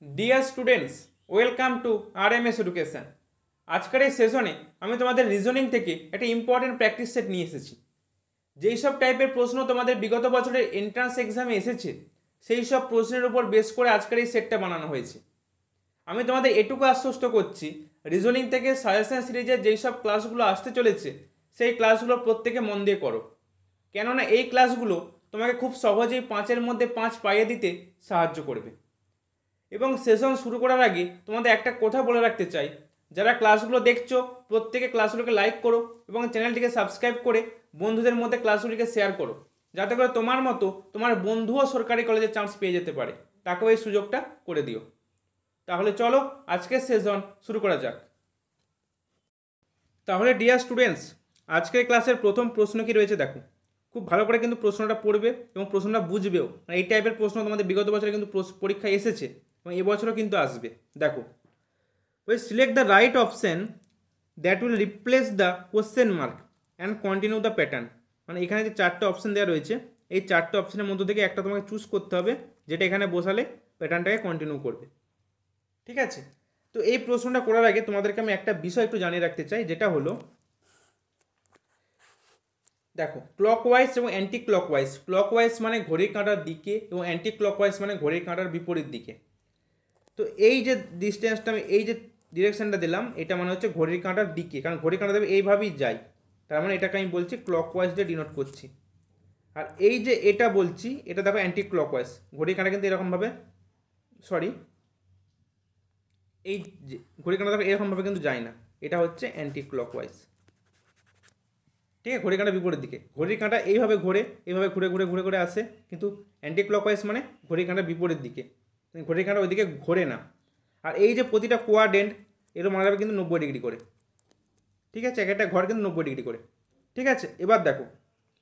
Dear students, welcome to RMS education. আজকের এই সেশনে আমি তোমাদের রিজনিং থেকে একটা ইম্পর্টেন্ট প্র্যাকটিস সেট নিয়ে এসেছি। যেই সব টাইপের প্রশ্ন তোমাদের বিগত বছরের এন্ট্রান্স এক্সামে এসেছে সেই সব প্রশ্নের উপর বেস করে আজকের এই সেটটা বানানো হয়েছে। আমি তোমাদের এটুকু আশ্বস্ত করছি, রিজনিং থেকে সাজেশন সিরিজের যেই সব ক্লাসগুলো আসতে চলেছে সেই ক্লাসগুলো প্রত্যেকে মন দিয়ে করো, কেননা এই ক্লাসগুলো তোমাকে খুব সহজেই 5-এর মধ্যে 5 পাইয়ে দিতে সাহায্য করবে। এবং সেশন শুরু করার আগে তোমাদের একটা কথা বলে রাখতে চাই, যারা ক্লাসগুলো দেখছো প্রত্যেকে ক্লাসগুলোকে লাইক করো এবং চ্যানেলটিকে সাবস্ক্রাইব করে বন্ধুদের মধ্যে ক্লাসগুলিকে শেয়ার করো, যাতে করে তোমার মতো তোমার বন্ধুও সরকারি কলেজে চান্স পেয়ে যেতে পারে, তাকেও এই সুযোগটা করে দিও। তাহলে চলো আজকের সেশন শুরু করা যাক। তাহলে ডিয়ার স্টুডেন্টস, আজকের ক্লাসের প্রথম প্রশ্ন কি রয়েছে দেখো। খুব ভালো করে কিন্তু প্রশ্নটা পড়বে এবং প্রশ্নটা বুঝবেও। এই টাইপের প্রশ্ন তোমাদের বিগত বছরে কিন্তু পরীক্ষায় এসেছে এবং এবছরও কিন্তু আসবে। দেখো, ওই select the right option that will replace the question mark and continue the pattern. মানে এখানে যে 4টে অপশন দেওয়া রয়েছে এই 4টে অপশনের মধ্যে থেকে একটা তোমাকে চুজ করতে হবে, যেটা এখানে বসালে প্যাটার্নটাকে কন্টিনিউ করবে। ঠিক আছে, তো এই প্রশ্নটা করার আগে তোমাদেরকে আমি একটা বিষয় একটু জানিয়ে রাখতে চাই, যেটা হলো দেখো, ক্লকওয়াইজ এবং অ্যান্টি ক্লকওয়াইজ। ক্লকওয়াইজ মানে ঘড়ির কাঁটার দিকে এবং অ্যান্টি ক্লকওয়াইজ মানে ঘড়ির কাঁটার বিপরীত দিকে। তো এই যে ডিস্টেন্সটা আমি এই যে ডিরেকশনটা দিলাম এটা মানে হচ্ছে ঘড়ির কাঁটার দিকে, কারণ ঘড়ির কাঁটা দেবে এইভাবেই যায়, তার মানে এটাকে আমি বলছি ক্লকওয়াইজ দিয়ে ডিনোট করছি। আর এই যে এটা বলছি এটা দেখো অ্যান্টি ক্লকওয়াইজ, ঘড়ির কাঁটা কিন্তু এরকমভাবে এই যে ঘড়ির কাঁটা দেখো এরকমভাবে কিন্তু যায় না, এটা হচ্ছে অ্যান্টি ক্লকওয়াইজ। ঠিক আছে, ঘড়ির কাঁটা বিপরীত দিকে, ঘড়ির কাঁটা এইভাবে ঘোরে, এইভাবে ঘুরে ঘুরে ঘুরে ঘুরে আসে, কিন্তু অ্যান্টি ক্লকওয়াইজ মানে ঘড়ির কাঁটা বিপরীত দিকে, ঘড়ির কাঁটা ওইদিকে ঘোরে না। আর এই যে প্রতিটা কোয়াড্রেন্ট এরও মারা যাবে কিন্তু 90 ডিগ্রি করে। ঠিক আছে, এক একটা ঘর কিন্তু 90 ডিগ্রি করে। ঠিক আছে, এবার দেখো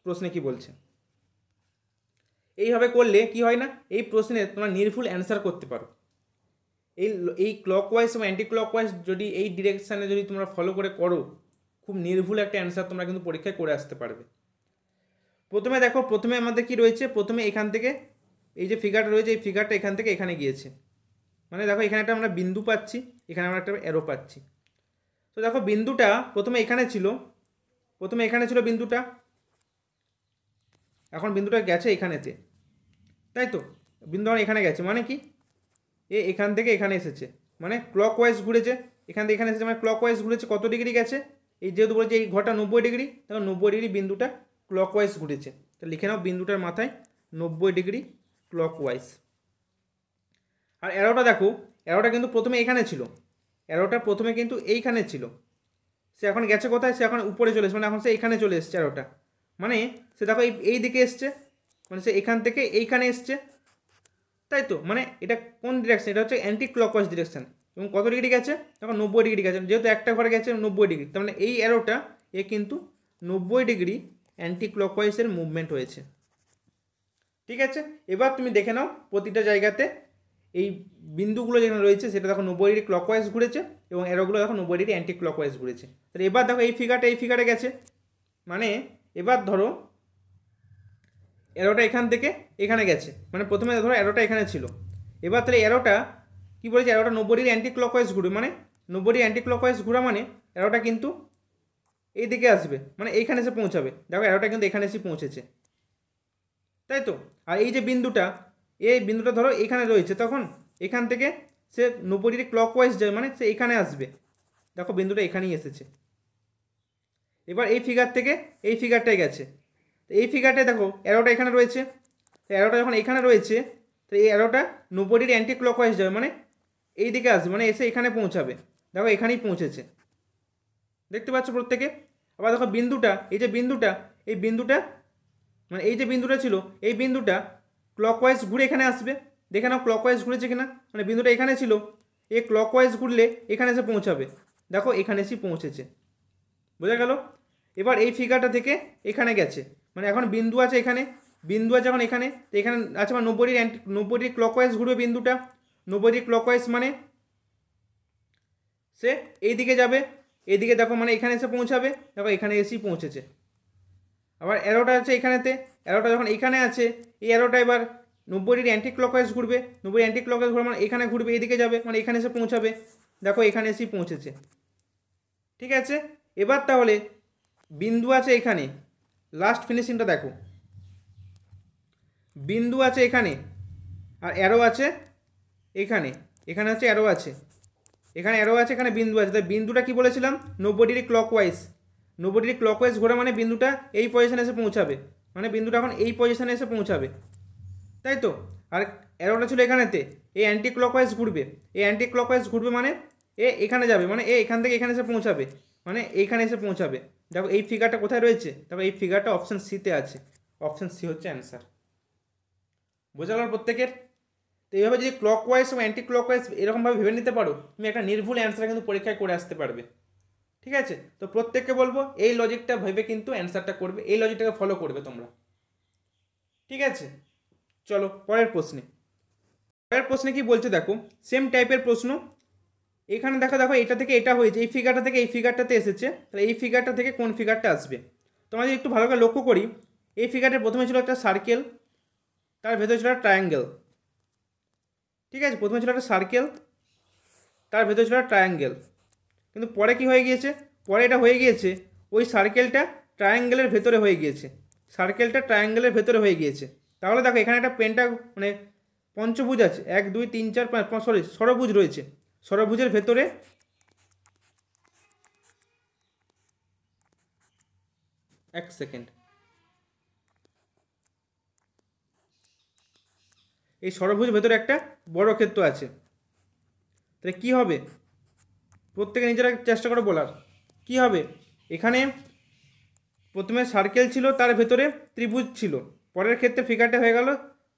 প্রশ্নে কি বলছে। এইভাবে করলে কি হয় না, এই প্রশ্নে তোমরা নির্ভুল অ্যান্সার করতে পারো। এই ক্লকওয়াইজ এবং অ্যান্টি ক্লকওয়াইজ যদি এই ডিরেকশানে যদি তোমরা ফলো করে করো, খুব নির্ভুল একটা অ্যান্সার তোমরা কিন্তু পরীক্ষায় করে আসতে পারবে। প্রথমে দেখো, প্রথমে আমাদের কি রয়েছে, প্রথমে এখান থেকে এই যে ফিগারটা রয়েছে এই ফিগারটা এখান থেকে এখানে গিয়েছে, মানে দেখো এখানে একটা আমরা বিন্দু পাচ্ছি, এখানে আমরা একটা অ্যারো পাচ্ছি। তো দেখো বিন্দুটা প্রথমে এখানে ছিল, বিন্দুটা, এখন বিন্দুটা গেছে এখানেতে, তাই তো বিন্দু এখন এখানে গেছে, মানে কি এখান থেকে এখানে এসেছে, মানে ক্লকওয়াইজ ঘুরেছে, এখান থেকে এখানে এসেছে, মানে ক্লকওয়াইজ ঘুরেছে। কত ডিগ্রি গেছে, এই যেহেতু বলছে এই ঘরটা 90 ডিগ্রি, তখন 90 ডিগ্রি বিন্দুটা ক্লকওয়াইজ ঘুরেছে। তো লিখে নাও বিন্দুটার মাথায় 90 ডিগ্রি ক্লকওয়াইজ। আর অ্যারোটা দেখো, অ্যারোটা কিন্তু প্রথমে এখানে ছিল, অ্যারোটা প্রথমে কিন্তু এইখানে ছিল, সে এখন গেছে কোথায়, সে এখন উপরে চলে এসেছে, মানে এখন সে এখানে চলে এসছে অ্যারোটা, মানে সে দেখো এই দিকে এসছে, মানে সে এখান থেকে এইখানে এসছে, তাই তো। মানে এটা কোন ডিরেকশন, এটা হচ্ছে অ্যান্টি ক্লকওয়াইজ ডিরেকশন। এবং কত ডিগ্রি গেছে, তখন 90 ডিগ্রি গেছে, যেহেতু একটা ঘরে গেছে 90 ডিগ্রি, তার মানে এই অ্যারোটা কিন্তু 90 ডিগ্রি অ্যান্টি ক্লকওয়াইজের মুভমেন্ট হয়েছে। ঠিক আছে, এবার তুমি দেখে নাও প্রতিটা জায়গাতে এই বিন্দুগুলো যেখানে রয়েছে সেটা দেখো 90 ডিগ্রি ক্লকওয়াইজ ঘুরেছে এবং অ্যারোগুলো দেখো 90 ডিগ্রি অ্যান্টি ক্লকওয়াইজ ঘুরেছে। তাহলে এবার দেখো এই ফিগারে গেছে, মানে এবার ধরো অ্যারোটা এখান থেকে এখানে গেছে, মানে প্রথমে ধরো অ্যারোটা এখানে ছিল, এবার তাহলে অ্যারোটা কী বলেছে, অ্যারোটা 90 ডিগ্রি অ্যান্টি ক্লকওয়াইজ ঘুরে, মানে 90 ডিগ্রি অ্যান্টি ক্লকওয়াইজ ঘোরা মানে অ্যারোটা কিন্তু এই দিকে আসবে, মানে এইখানে এসে পৌঁছাবে। দেখো অ্যারোটা কিন্তু এখানে এসে পৌঁছেছে, তাই তো। আর এই যে বিন্দুটা, এই বিন্দুটা ধরো এখানে রয়েছে, তখন এখান থেকে সে 90 ডিগ্রি ক্লকওয়াইজ যায়, মানে সে এখানে আসবে। দেখো বিন্দুটা এখানেই এসেছে। এবার এই ফিগার থেকে এই ফিগারটায় গেছে, এই ফিগারটায় দেখো অ্যারোটা এখানে রয়েছে, অ্যারোটা যখন এখানে রয়েছে তো এই অ্যারোটা 90 ডিগ্রি অ্যান্টি ক্লকওয়াইজ যাবে, মানে এই দিকে আসবে, মানে এসে এখানে পৌঁছাবে। দেখো এখানেই পৌঁছেছে, দেখতে পাচ্ছ প্রত্যেকে। আবার দেখো বিন্দুটা, এই যে বিন্দুটা, এই বিন্দুটা মানে এই যে বিন্দুটা ছিল এই বিন্দুটা ক্লকওয়াইজ ঘুরে এখানে আসবে। দেখে নাও ক্লকওয়াইজ ঘুরেছে কিনা, মানে বিন্দুটা এখানে ছিল, এই ক্লকওয়াইজ ঘুরলে এখানে এসে পৌঁছাবে। দেখো এখানে এসে পৌঁছেছে, বোঝা গেল। এবার এই ফিগারটা থেকে এখানে গেছে, মানে এখন বিন্দু আছে এখানে, বিন্দু আছে এখন এখানে, তো এখানে আছে আমার 90 ডিগ্রি ক্লকওয়াইজ ঘুরবে বিন্দুটা, 90 ডিগ্রি ক্লকওয়াইজ মানে সে এই দিকে যাবে, এইদিকে দেখো মানে এখানে এসে পৌঁছাবে। দেখো এখানে এসেই পৌঁছেছে। আবার অ্যারোটা আছে এখানেতে, অ্যারোটা যখন এখানে আছে এই অ্যারোটা এবার 90 ডিগ্রি অ্যান্টি ক্লকওয়াইজ ঘুরবে, 90 অ্যান্টি ক্লকওয়াইজ ঘুরবে মানে এখানে ঘুরবে, এইদিকে যাবে মানে এখানে এসে পৌঁছাবে। দেখো এখানে এসেই পৌঁছেছে, ঠিক আছে। এবার তাহলে বিন্দু আছে এখানে, লাস্ট ফিনিশিংটা দেখো, বিন্দু আছে এখানে আর অ্যারো আছে এখানে, এখানে হচ্ছে অ্যারো আছে, এখানে অ্যারো আছে, এখানে বিন্দু আছে। তাই বিন্দুটা কি বলেছিলাম, 90 ডিগ্রি ক্লকওয়াইজ, 90 ডিগ্রি ক্লকওয়াইজ ঘোরা মানে বিন্দুটা এই পজিশনে এসে পৌঁছাবে, মানে বিন্দুটা এখন এই পজিশনে এসে পৌঁছাবে, তাই তো। আর অ্যারোটা ছিল এখানেতে, এই অ্যান্টি ক্লকওয়াইজ ঘুরবে, এই অ্যান্টি ক্লকওয়াইজ ঘুরবে মানে এ এখানে যাবে, মানে এ এখান থেকে এখানে এসে পৌঁছাবে, মানে এইখানে এসে পৌঁছাবে। দেখো এই ফিগারটা কোথায় রয়েছে, দেখো এই ফিগারটা অপশান সিতে আছে, অপশান সি হচ্ছে অ্যান্সার। বোঝা গেল প্রত্যেকের? তো এইভাবে যদি ক্লকওয়াইজ এবং অ্যান্টি ক্লকওয়াইজ এরকমভাবে ভেবে নিতে পারো, তুমি একটা নির্ভুল অ্যান্সার কিন্তু পরীক্ষায় করে আসতে পারবে, ঠিক আছে। তো প্রত্যেককে বলবো এই লজিকটা ভেবে কিন্তু অ্যান্সারটা করবে, এই লজিকটাকে ফলো করবে তোমরা, ঠিক আছে। চলো পরের প্রশ্নে, পরের প্রশ্নে কি বলছে দেখো, সেম টাইপের প্রশ্ন। এখানে দেখো, দেখো এটা থেকে এটা হয়েছে, এই ফিগারটা থেকে এই ফিগারটাতে এসেছে, তাহলে এই ফিগারটা থেকে কোন ফিগারটা আসবে। তোমরা যদি একটু ভালো করে লক্ষ্য করি, এই ফিগারটার প্রথমে ছিল একটা সার্কেল, তার ভেতরে ছিল একটা ট্রায়াঙ্গেল, ঠিক আছে। প্রথমে ছিল একটা সার্কেল, তার ভেতরে ছিল একটা ট্রায়াঙ্গেল, কিন্তু পরে কি হয়ে গিয়েছে, পরে এটা হয়ে গিয়েছে ওই সার্কেলটা ট্রায়াঙ্গেলের ভেতরে হয়ে গিয়েছে, সার্কেলটা ট্রায়াঙ্গেলের ভেতরে হয়ে গিয়েছে। তাহলে দেখো এখানে একটা মানে পঞ্চভুজ আছে, 1 2 3 4 5, সরি ষড়ভুজ রয়েছে, ষড়ভুজের ভেতরে এক সেকেন্ড, এই ষড়ভুজের ভেতরে একটা বর্গক্ষেত্র আছে। তাহলে কি হবে, প্রত্যেকে নিজেরা চেষ্টা করে বলার কি হবে। এখানে প্রথমে সার্কেল ছিল, তার ভেতরে ত্রিভুজ ছিল, পরের ক্ষেত্রে ফিগারটা হয়ে গেল,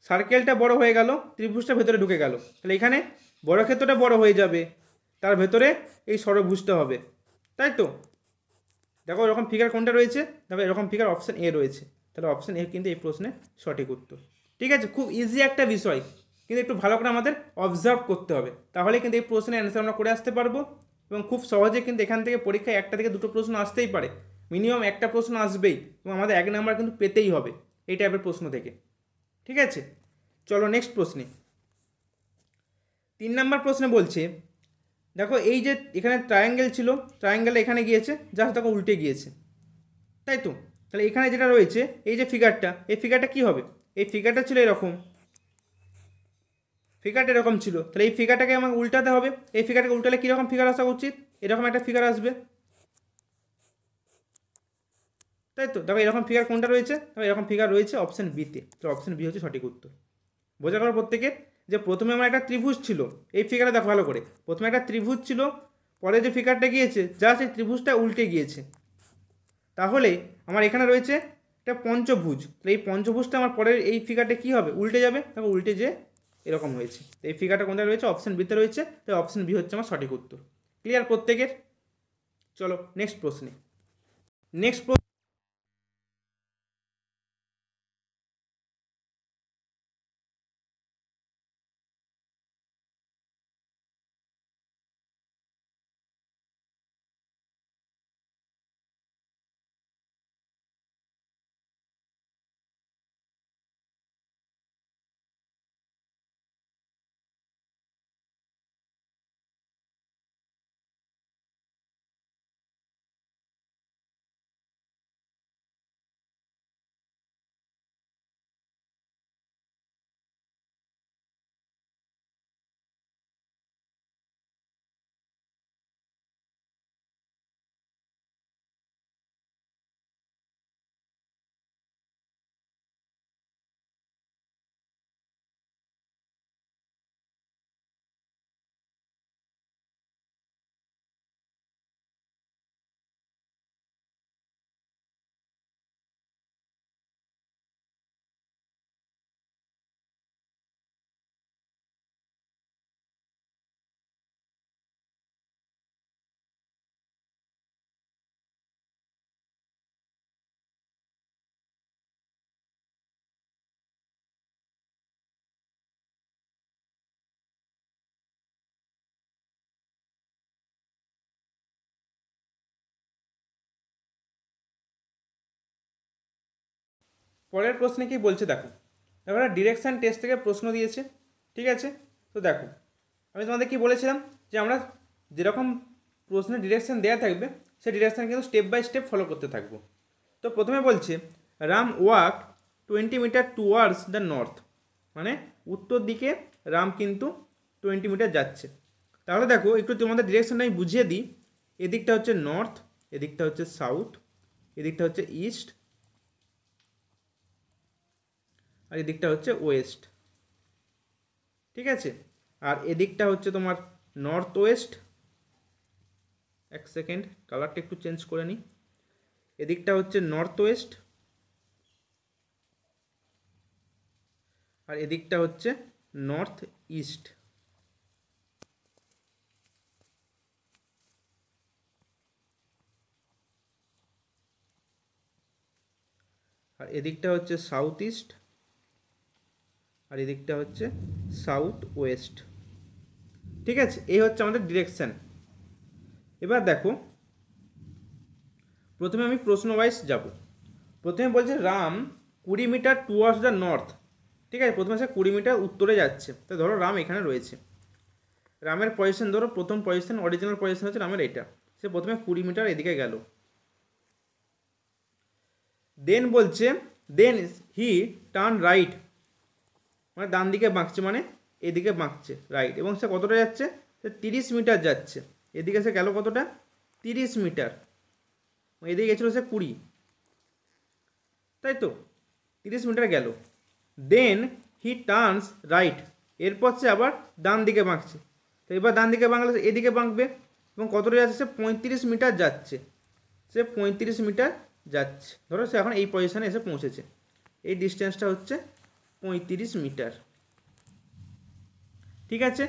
সার্কেলটা বড় হয়ে গেল, ত্রিভুজটা ভেতরে ঢুকে গেল, তাহলে এখানে বর্গক্ষেত্রটা বড় হয়ে যাবে, তার ভেতরে এই ষড়ভুজটা হবে, তাই তো। দেখো এরকম ফিগার কোনটা রয়েছে, দেখো এরকম ফিগার অপশান এ রয়েছে, তাহলে অপশান এ কিন্তু এই প্রশ্নে সঠিক উত্তর, ঠিক আছে। খুব ইজি একটা বিষয়, কিন্তু একটু ভালো করে আমাদের অবজার্ভ করতে হবে, তাহলে কিন্তু এই প্রশ্নের অ্যান্সার আমরা করে আসতে পারবো। এবং খুব সহজে কিন্তু এখান থেকে পরীক্ষায় একটা থেকে দুটো প্রশ্ন আসতেই পারে, মিনিমাম একটা প্রশ্ন আসবেই, এবং আমাদের 1 নাম্বার কিন্তু পেতেই হবে এই টাইপের প্রশ্ন থেকে, ঠিক আছে। চলো নেক্সট প্রশ্নে, 3 নাম্বার প্রশ্নে বলছে দেখো এই যে এখানে ট্রায়াঙ্গেল ছিল, ট্রায়াঙ্গেলটা এখানে গিয়েছে, জাস্ট দেখো উল্টে গিয়েছে, তাই তো। তাহলে এখানে যেটা রয়েছে এই যে ফিগারটা, এই ফিগারটা কি হবে, এই ফিগারটা ছিল এরকম, ফিগারটা এরকম ছিল, তাহলে এই ফিগারটাকে আমাকে উল্টাতে হবে, এই ফিগারটাকে উল্টালে কীরকম ফিগার আসা উচিত, এরকম একটা ফিগার আসবে, তাই তো। দেখো এরকম ফিগার কোনটা রয়েছে, দেখো এরকম ফিগার রয়েছে অপশান বিতে, তো অপশান বি হচ্ছে সঠিক উত্তর। বোঝা গেল প্রত্যেকের, যে প্রথমে আমার একটা ত্রিভুজ ছিল, এই ফিগারটা দেখো ভালো করে, প্রথমে একটা ত্রিভুজ ছিল, পরে যে ফিগারটা গিয়েছে জাস্ট এই ত্রিভুজটা উল্টে গিয়েছে, তাহলে আমার এখানে রয়েছে একটা পঞ্চভুজ, তাহলে এই পঞ্চভুজটা আমার পরের এই ফিগারটা কী হবে, উল্টে যাবে, দেখো উল্টে যে এরকম হয়েছে, তো এই ফিগারটা কোনটা রয়েছে, অপশান বিতে রয়েছে, তাই অপশান বি হচ্ছে আমার সঠিক উত্তর। ক্লিয়ার প্রত্যেকের? চলো নেক্সট প্রশ্নে, নেক্সট পরের প্রশ্নে কি বলছে দেখো, এবার ডিরেকশান টেস্ট থেকে প্রশ্ন দিয়েছে, ঠিক আছে। তো দেখো আমি তোমাদের কি বলেছিলাম যে আমরা যেরকম প্রশ্নের ডিরেকশান দেওয়া থাকবে সেই ডিরেকশান কিন্তু স্টেপ বাই স্টেপ ফলো করতে থাকবো। তো প্রথমে বলছে Ram walk 20 metre towards the north, মানে উত্তর দিকে রাম কিন্তু 20 মিটার যাচ্ছে। তাহলে দেখো একটু তোমাদের ডিরেকশানটা আমি বুঝিয়ে দিই। এদিকটা হচ্ছে নর্থ, এদিকটা হচ্ছে সাউথ, এদিকটা হচ্ছে ইস্ট, আর এদিকটা হচ্ছে ওয়েস্ট, ঠিক আছে। আর এদিকটা হচ্ছে তোমার নর্থ ওয়েস্ট, এক সেকেন্ড কালারটা একটু চেঞ্জ করে নিই। এদিকটা হচ্ছে নর্থ ওয়েস্ট, আর এদিকটা হচ্ছে নর্থ ইস্ট। আর এদিকটা হচ্ছে সাউথ ইস্ট, আর এদিকটা হচ্ছে সাউথ ওয়েস্ট, ঠিক আছে। এই হচ্ছে আমাদের ডিরেকশান। এবার দেখো প্রথমে আমি প্রশ্ন ওয়াইজ যাব। প্রথমে বলছে Ram 20 metre towards the north, ঠিক আছে। প্রথমে সে 20 মিটার উত্তরে যাচ্ছে, তো ধরো রাম এখানে রয়েছে। রামের পজিশন ধরো, প্রথম পজিশন অরিজিনাল পজিশন হচ্ছে রামের এটা, সে প্রথমে 20 মিটার এদিকে গেল। দেন বলছে দেন হি টার্ন রাইট, মানে ডান দিকে বাঁকছে, মানে এদিকে বাঁকছে রাইট, এবং সে কতটা যাচ্ছে, সে 30 মিটার যাচ্ছে। এদিকে সে গেল কতটা, 30 মিটার, এদিকে গেছিলো সে 20, তাই তো 30 মিটার গেল। দেন হি টার্নস রাইট, এরপর সে আবার ডান দিকে বাঁকছে। তো এবার ডান দিকে বাঁকলে এদিকে বাঁকবে, এবং কতটা যাচ্ছে, সে 35 মিটার যাচ্ছে, সে 35 মিটার যাচ্ছে। ধরো সে এখন এই পজিশানে এসে পৌঁছেছে, এই ডিস্টেন্সটা হচ্ছে 35 মিটার, ঠিক আছে।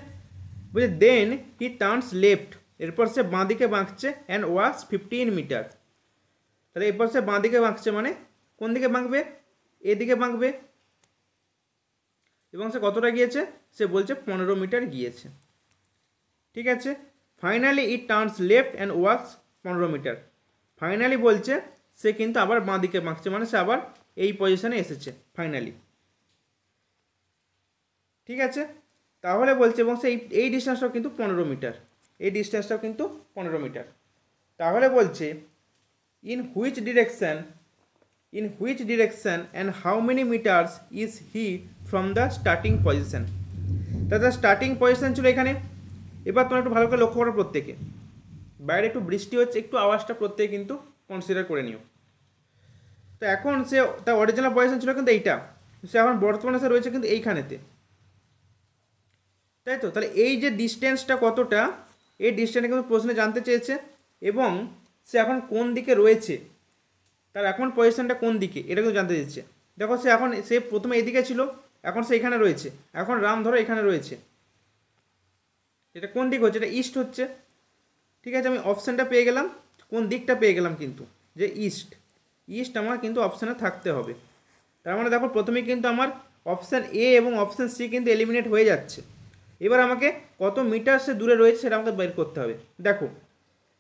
বলছে দেন হি টার্নস লেফট, এরপর সে বাঁ দিকে বাঁকছে অ্যান্ড ওয়াস 15 মিটার। তাহলে এরপর সে বাঁ দিকে বাঁকছে, মানে কোন দিকে বাঁকবে, এদিকে বাঁকবে, এবং সে কতটা গিয়েছে, সে বলছে 15 মিটার গিয়েছে, ঠিক আছে। Finally it turns left and walks 15 metre. Finally বলছে সে কিন্তু আবার বাঁ দিকে বাঁকছে, মানে সে আবার এই পজিশনে এসেছে ফাইনালি, ঠিক আছে। তাহলে বলছে এবং সে এই ডিস্টেন্সটাও কিন্তু 15 মিটার, এই ডিস্টেন্সটাও কিন্তু 15 মিটার। তাহলে বলছে in which direction and how many metres is he from the starting position. তাদের স্টার্টিং পজিশন ছিল এখানে। এবার তোমরা একটু ভালো করে লক্ষ্য করো, প্রত্যেকে বাইরে একটু বৃষ্টি হচ্ছে, একটু আওয়াজটা প্রত্যেকে কিন্তু কনসিডার করে নিও। তো এখন সে তার অরিজিনাল পজিশন ছিল কিন্তু এইটা, সে এখন বর্তমানে সে রয়েছে কিন্তু এইখানেতে, তাই তো। তাহলে এই যে ডিস্টেন্সটা কতটা, এই ডিস্টেন্সটা কিন্তু প্রশ্নে জানতে চেয়েছে, এবং সে এখন কোন দিকে রয়েছে, তার এখন পজিশনটা কোন দিকে এটা কিন্তু জানতে চেয়েছে। দেখো সে প্রথমে এদিকে ছিল, এখন সে এখানে রয়েছে, এখন রাম ধরো এখানে রয়েছে, এটা কোন দিক হচ্ছে, এটা ইস্ট হচ্ছে, ঠিক আছে। আমি অপশানটা পেয়ে গেলাম, কোন দিকটা পেয়ে গেলাম কিন্তু, যে ইস্ট আমার কিন্তু অপশানে থাকতে হবে। তার মানে দেখো প্রথমেই কিন্তু আমার অপশান এ এবং অপশান সি কিন্তু এলিমিনেট হয়ে যাচ্ছে। এবার আমাকে কত মিটার সে দূরে রয়েছে সেটা আমাকে বের করতে হবে। দেখো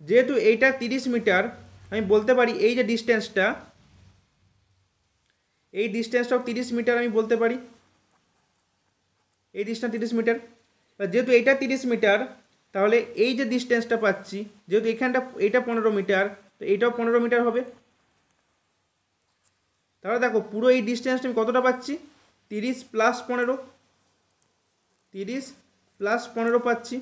যেহেতু এইটা 30 মিটার, আমি বলতে পারি এই যে ডিস্টেন্সটা, এই ডিস্টেন্সটাও 30 মিটার আমি বলতে পারি, এই ডিস্টেন্স 30 মিটার। যেহেতু এইটা 30 মিটার, তাহলে এই যে ডিস্টেন্সটা পাচ্ছি, যেহেতু এখানটা এইটা 15 মিটার, তো এইটাও 15 মিটার হবে। তাহলে দেখো পুরো এই ডিস্টেন্সটা আমি কতটা পাচ্ছি, 30 প্লাস 15, 30 প্লাস 15 পাচ্ছি,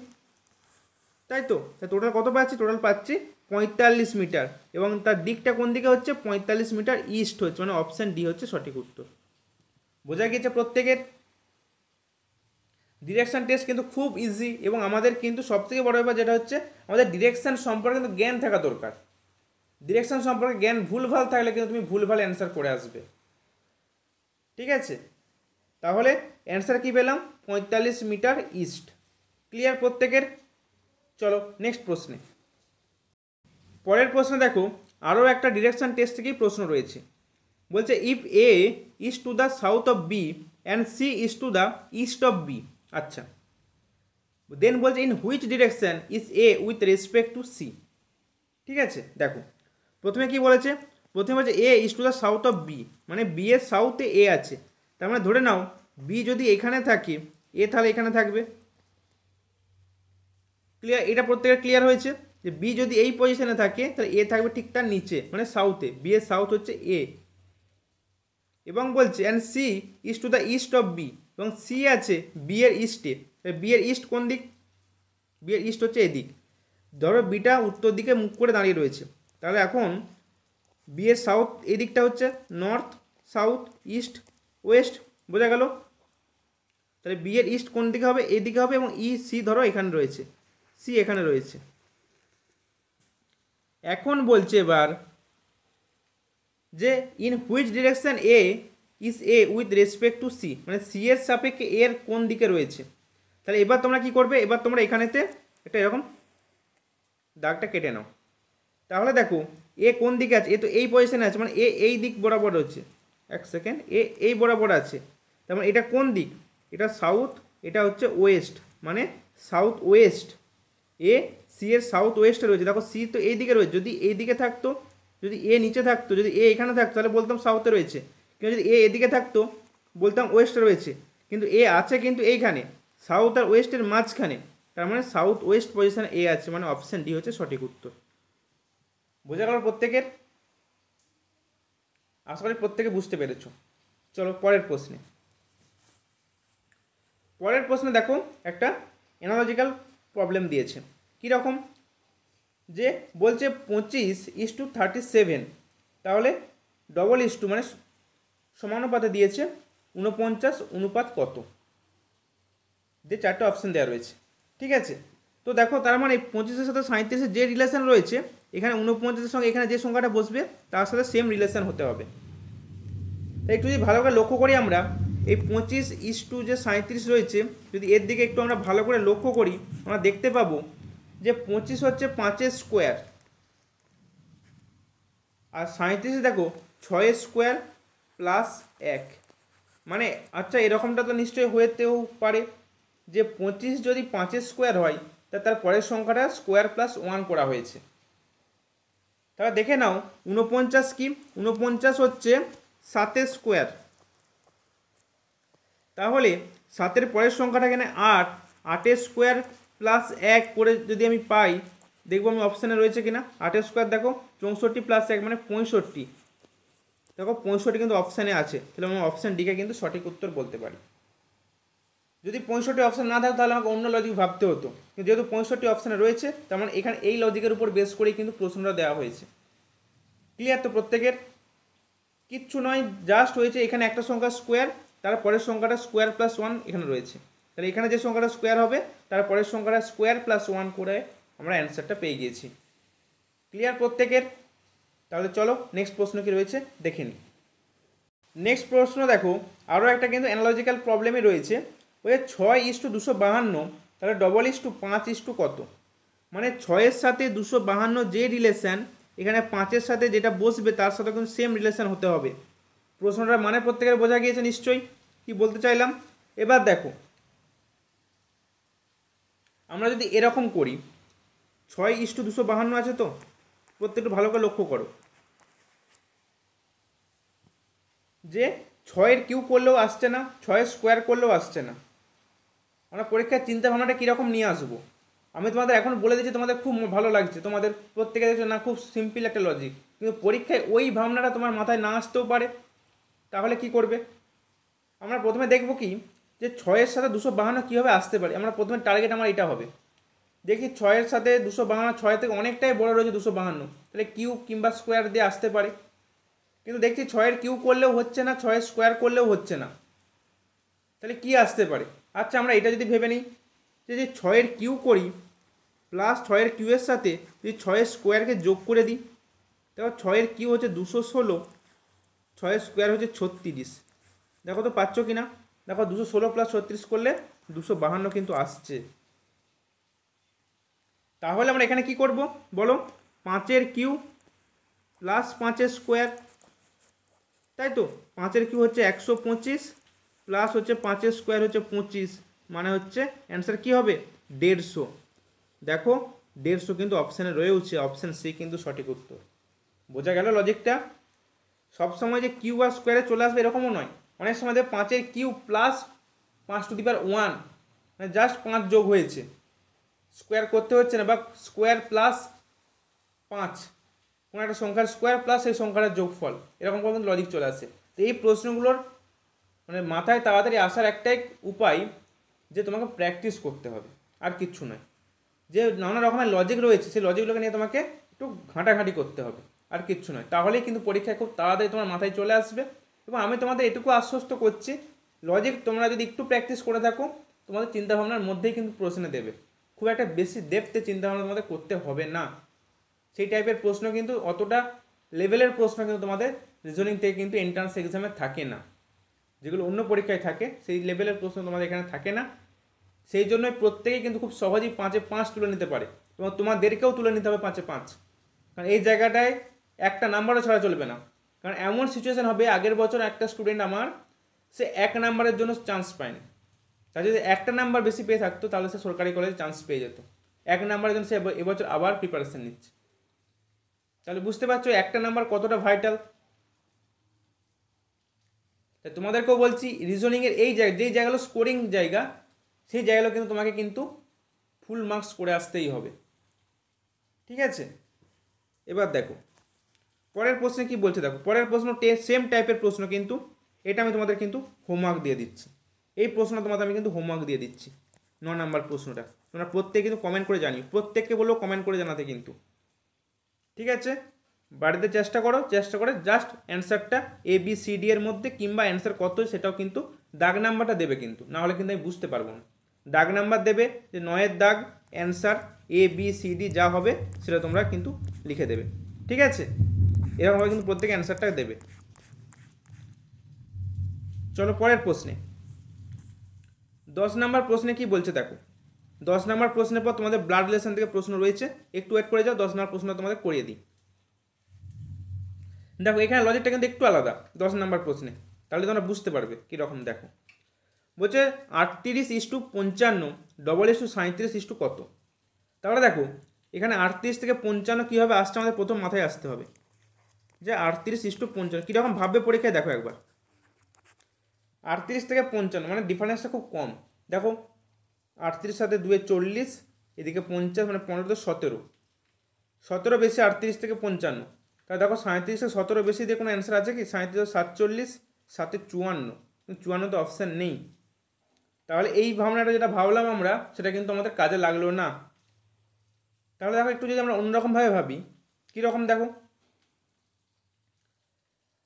তাই তো। টোটাল কত পাচ্ছি, টোটাল পাচ্ছি 45 মিটার, এবং তার দিকটা কোন দিকে হচ্ছে, 45 মিটার ইস্ট হচ্ছে, মানে অপশান ডি হচ্ছে সঠিক উত্তর। বোঝা গিয়েছে প্রত্যেকের। ডিরেকশান টেস্ট কিন্তু খুব ইজি, এবং আমাদের কিন্তু সবথেকে বড় ব্যাপার যেটা হচ্ছে আমাদের ডিরেকশান সম্পর্কে কিন্তু জ্ঞান থাকা দরকার। ডিরেকশান সম্পর্কে জ্ঞান ভুলভাল থাকলে কিন্তু তুমি ভুলভাল অ্যান্সার করে আসবে, ঠিক আছে। তাহলে অ্যান্সার কি পেলাম, 45 মিটার ইস্ট। ক্লিয়ার প্রত্যেকের। চলো নেক্সট প্রশ্নে। পরের প্রশ্নে দেখো আরও একটা ডিরেকশান টেস্ট থেকেই প্রশ্ন রয়েছে। বলছে if A is to the south of B and C is to the east of B. আচ্ছা, দেন বলছে in which direction is A with respect to C. ঠিক আছে, দেখো প্রথমে কি বলেছে, প্রথমে বলছে A is to the south of B, মানে বি এর সাউথে এ আছে, তার মানে ধরে নাও বি যদি এখানে থাকে, এ তাহলে এখানে থাকবে। ক্লিয়ার? এটা প্রত্যেকের ক্লিয়ার হয়েছে যে বি যদি এই পজিশনে থাকে তাহলে এ থাকবে ঠিক তার নিচে, মানে সাউথে। বি এর সাউথ হচ্ছে এ। এবং বলছে and C is to the east of B, এবং সি আছে বি এর ইস্টে। বি এর ইস্ট কোন দিক? বি এর ইস্ট হচ্ছে এদিক। ধরো বিটা উত্তর দিকে মুখ করে দাঁড়িয়ে রয়েছে, তাহলে এখন বি এর সাউথ এই দিকটা হচ্ছে নর্থ, সাউথ, ইস্ট, ওয়েস্ট। বোঝা গেল? তাহলে বি এর ইস্ট কোন দিকে হবে? এই দিকে হবে। এবং ই সি ধরো এখানে রয়েছে, সি এখানে রয়েছে। এখন বলছে এবার যে in which direction A is A with respect to C, মানে সি এর সাপেক্ষে এর কোন দিকে রয়েছে। তাহলে এবার তোমরা কি করবে? এবার তোমরা এখানেতে একটা এরকম দাগটা কেটে নাও। তাহলে দেখো এ কোন দিকে আছে? এ তো এই পজিশনে আছে, মানে এ এই দিক বরাবর হচ্ছে। এক সেকেন্ড, এ এই বরাবর আছে, তার মানে এটা কোন দিক? এটা সাউথ, এটা হচ্ছে ওয়েস্ট, মানে সাউথ ওয়েস্ট। এ সি এর সাউথ ওয়েস্টে রয়েছে। দেখো সি তো এই দিকে রয়েছে, যদি এই দিকে থাকতো, যদি এ নিচে থাকতো, যদি এ এখানে থাকতো তাহলে বলতাম সাউথে রয়েছে। কিন্তু যদি এ এদিকে থাকতো বলতাম ওয়েস্টে রয়েছে। কিন্তু এ আছে কিন্তু এইখানে, সাউথ আর ওয়েস্টের মাঝখানে, তার মানে সাউথ ওয়েস্ট পজিশনে এ আছে, মানে অপশান ডি হচ্ছে সঠিক উত্তর। বোঝা গেল প্রত্যেকের? আশা করি প্রত্যেকে বুঝতে পেরেছ। চলো পরের প্রশ্নে। পরের প্রশ্নে দেখো একটা অ্যানালজিক্যাল প্রবলেম দিয়েছে। কীরকম? যে বলছে 25:37, তাহলে ডবল ইস টু মানে সমানুপাতে দিয়েছে 49 অনুপাত কত? যে চারটে অপশান দেওয়া রয়েছে, ঠিক আছে। তো দেখো তার মানে 25-এর সাথে 37-এর যে রিলেশন রয়েছে, এখানে 49-এর সঙ্গে এখানে যে সংখ্যাটা বসবে তার সাথে সেম রিলেশন হতে হবে। তাই একটু যদি ভালো করে লক্ষ্য করি আমরা, এই 25 যে 37 রয়েছে, যদি এর দিকে একটু আমরা ভালো করে লক্ষ্য করি, আমরা দেখতে পাবো যে 25 হচ্ছে 5 স্কোয়ার, আর 37 দেখো 6 স্কোয়ার প্লাস 1। মানে আচ্ছা এরকমটা তো নিশ্চয়ই হতেও পারে যে 25 যদি 5 স্কোয়ার হয় তা তার পরের সংখ্যাটা স্কোয়ার প্লাস 1 করা হয়েছে। তাহলে দেখে নাও 49 কি? 49 হচ্ছে 7 স্কোয়ার। তাহলে 7-এর পরের সংখ্যাটা এখানে 8, 8 স্কোয়ার প্লাস 1 করে যদি আমি পাই, দেখবো আমি অপশানে রয়েছে কিনা। 8 স্কোয়ার দেখো 64 প্লাস 1 মানে 65। দেখো 65 কিন্তু অপশানে আছে, তাহলে আমি অপশান ডিকে কিন্তু সঠিক উত্তর বলতে পারি। যদি 65 অপশান না থাকে তাহলে আমাকে অন্য লজিক ভাবতে হতো, কিন্তু যেহেতু 65 অপশানে রয়েছে তার মানে এখানে এই লজিকের উপর বেস করেই কিন্তু প্রশ্নটা দেওয়া হয়েছে। ক্লিয়ার তো প্রত্যেকের? কিচ্ছু নয়, জাস্ট হয়েছে এখানে একটা সংখ্যা স্কোয়ার, তার পরের সংখ্যাটা স্কোয়ার প্লাস 1 এখানে রয়েছে, তাহলে এখানে যে সংখ্যাটা স্কোয়ার হবে তার পরের সংখ্যাটা স্কোয়ার প্লাস 1 করে আমরা অ্যান্সারটা পেয়ে গিয়েছি। ক্লিয়ার প্রত্যেকের? তাহলে চলো নেক্সট প্রশ্ন কি রয়েছে দেখে নিই। নেক্সট প্রশ্ন দেখো আরও একটা কিন্তু অ্যানালজিক্যাল প্রবলেমে রয়েছে। ওই 6:252, তাহলে ডবল ইস টু 5 কত? মানে 6-এর সাথে 252 যে রিলেশান, এখানে 5-এর সাথে যেটা বসবে তার সাথে কিন্তু সেম রিলেশান হতে হবে। প্রশ্নটার মানে প্রত্যেকের বোঝা গিয়েছে নিশ্চয়ই কি বলতে চাইলাম। এবার দেখো আমরা যদি এরকম করি, 6:252 আছে তো, প্রত্যেকটা ভালো করে লক্ষ্য করো যে 6-এর কিউ করলেও আসছে না, 6-এর স্কোয়ার করলেও আসছে না। আমরা পরীক্ষার চিন্তা ভাবনাটা কীরকম নিয়ে আসবো আমি তোমাদের এখন বলে দিচ্ছি, তোমাদের খুব ভালো লাগছে, তোমাদের প্রত্যেকে দেখছো না খুব সিম্পল একটা লজিক, কিন্তু পরীক্ষায় ওই ভাবনাটা তোমার মাথায় না আসতেও পারে। তাহলে কি করবে? আমরা প্রথমে দেখব কি যে 6-এর সাথে 252 কীভাবে আসতে পারে। আমরা প্রথমে টার্গেট আমার এটা হবে, দেখি 6-এর সাথে 252, 6 থেকে অনেকটাই বড় রয়েছে 252, তাহলে কিউ কিংবা স্কোয়ার দিয়ে আসতে পারে। কিন্তু দেখছি 6-এর কিউ করলেও হচ্ছে না, 6-এর স্কোয়ার করলেও হচ্ছে না, তাহলে কি আসতে পারে? আচ্ছা আমরা এটা যদি ভেবে নিই যে 6-এর কিউ করি প্লাস 6-এর কিউয়ের সাথে যদি 6-এর স্কোয়ারকে যোগ করে দিই, দেখো 6-এর কিউ হচ্ছে 216, 6-এর স্কোয়ার হচ্ছে 36। দেখো তো পাচ্ছ কি না? দেখো 216 প্লাস 36 করলে 252 কিন্তু আসছে। তাহলে আমরা এখানে কি করব বলো? 5-এর কিউ প্লাস 5-এর স্কোয়ার, তাই তো 5-এর কিউ হচ্ছে 125 প্লাস হচ্ছে 5-এর স্কোয়ার হচ্ছে 25, মানে হচ্ছে অ্যান্সার কি হবে? 150। দেখো 150 কিন্তু অপশানে রয়েছে, অপশান সি কিন্তু সঠিক উত্তর। বোঝা গেল লজিকটা? সবসময় যে কিউ আর স্কোয়ারে চলে আসবে এরকমও নয়, অনেক সময় দেবে 5 কিউব প্লাস 5^1, মানে জাস্ট 5 যোগ হয়েছে, স্কোয়ার করতে হচ্ছে না, বা স্কোয়ার প্লাস 5, কোনো একটা সংখ্যার স্কোয়ার প্লাস সেই সংখ্যাটার যোগফল, এরকম করে কিন্তু লজিক চলে আসে। তো এই প্রশ্নগুলোর মানে মাথায় তাড়াতাড়ি আসার একটাই উপায় যে তোমাকে প্র্যাকটিস করতে হবে, আর কিচ্ছু নয়। যে নানা রকমের লজিক রয়েছে সেই লজিকগুলোকে নিয়ে তোমাকে একটু ঘাঁটাঘাঁটি করতে হবে, আর কিচ্ছু নয়। তাহলেই কিন্তু পরীক্ষায় খুব তাড়াতাড়ি তোমার মাথায় চলে আসবে। এবং আমি তোমাদের এটুকু আশ্বস্ত করছি, লজিক তোমরা যদি একটু প্র্যাকটিস করে থাকো, তোমাদের চিন্তাভাবনার মধ্যেই কিন্তু প্রশ্নে দেবে। খুব একটা বেশি ডেপথে চিন্তাভাবনা তোমাদের করতে হবে না। সেই টাইপের প্রশ্ন কিন্তু, অতটা লেভেলের প্রশ্ন কিন্তু তোমাদের রিজনিং থেকে কিন্তু এন্ট্রান্স এক্সামে থাকে না। যেগুলো অন্য পরীক্ষায় থাকে সেই লেভেলের প্রশ্ন তোমাদের এখানে থাকে না। সেই জন্যই প্রত্যেকেই কিন্তু খুব সহজেই 5-এ 5 তুলে নিতে পারে, এবং তোমাদেরকেও তুলে নিতে হবে 5-এ 5। কারণ এই জায়গাটায় একটা নাম্বারও ছাড়া চলবে না। কারণ এমন সিচুয়েশান হবে, আগের বছর একটা স্টুডেন্ট আমার, সে 1 নাম্বারের জন্য চান্স পায়নি। তার যদি একটা নাম্বার বেশি পেয়ে থাকতো তাহলে সে সরকারি কলেজে চান্স পেয়ে যেত। 1 নাম্বারের জন্য সে এবছর আবার প্রিপারেশন নিচ্ছে। তাহলে বুঝতে পারছো একটা নাম্বার কতটা ভাইটাল। তাই তোমাদেরকেও বলছি, রিজনিংয়ের এই জায়গা, যেই জায়গাগুলো স্কোরিং জায়গা, সেই জায়গাগুলো কিন্তু তোমাকে কিন্তু ফুল মার্কস করে আসতেই হবে। ঠিক আছে, এবার দেখো পরের প্রশ্নে কি বলছে। দেখো পরের প্রশ্ন সেম টাইপের প্রশ্ন, কিন্তু এটা আমি তোমাদের কিন্তু হোমওয়ার্ক দিয়ে দিচ্ছি। এই প্রশ্ন তোমাদের আমি কিন্তু হোমওয়ার্ক দিয়ে দিচ্ছি, 9 নাম্বার প্রশ্নটা। তোমরা প্রত্যেকে কিন্তু কমেন্ট করে জানিও, প্রত্যেককে বলবো কমেন্ট করে জানাতে কিন্তু। ঠিক আছে, বাড়িতে চেষ্টা করে জাস্ট অ্যান্সারটা ABCD এর মধ্যে, কিংবা অ্যান্সার কত সেটাও কিন্তু দাগ নাম্বারটা দেবে কিন্তু, না হলে কিন্তু আমি বুঝতে পারবো না। দাগ নাম্বার দেবে, যে 9-এর দাগ অ্যান্সার ABCD যা হবে সেটা তোমরা কিন্তু লিখে দেবে। ঠিক আছে, এরকমভাবে কিন্তু প্রত্যেকে অ্যান্সারটা দেবে। চলো পরের প্রশ্নে, 10 নাম্বার প্রশ্নে কি বলছে দেখো। 10 নাম্বার প্রশ্নের পর তোমাদের ব্লাড রিলেশন থেকে প্রশ্ন রয়েছে, একটু ওয়েট করে যাও, 10 নাম্বার প্রশ্ন তোমাদের করিয়ে দিই। দেখো এখানে লজিকটা কিন্তু একটু আলাদা 10 নাম্বার প্রশ্নে, তাহলে তোমরা বুঝতে পারবে কীরকম। দেখো বলছে 38:55 37 কত। তাহলে দেখো এখানে 38 থেকে 55 কীভাবে আসছে আমাদের প্রথম মাথায় আসতে হবে, যে 38:55 কীরকম ভাববে পরীক্ষায়। দেখো একবার 38 থেকে 55 মানে ডিফারেন্সটা খুব কম। দেখো 38 সাথে 2 40, এদিকে 50 মানে 15 তো 17, 17 বেশি 38 থেকে 55। তাহলে দেখো 37 থেকে 17 বেশি দিয়ে কোনো অ্যান্সার আছে কি? 37 47, 7 54, 54 তো অপশান নেই। তাহলে এই ভাবনাটা যেটা ভাবলাম আমরা, সেটা কিন্তু আমাদের কাজে লাগলো না। তাহলে দেখো একটু যদি আমরা অন্যরকমভাবে ভাবি, কীরকম দেখো,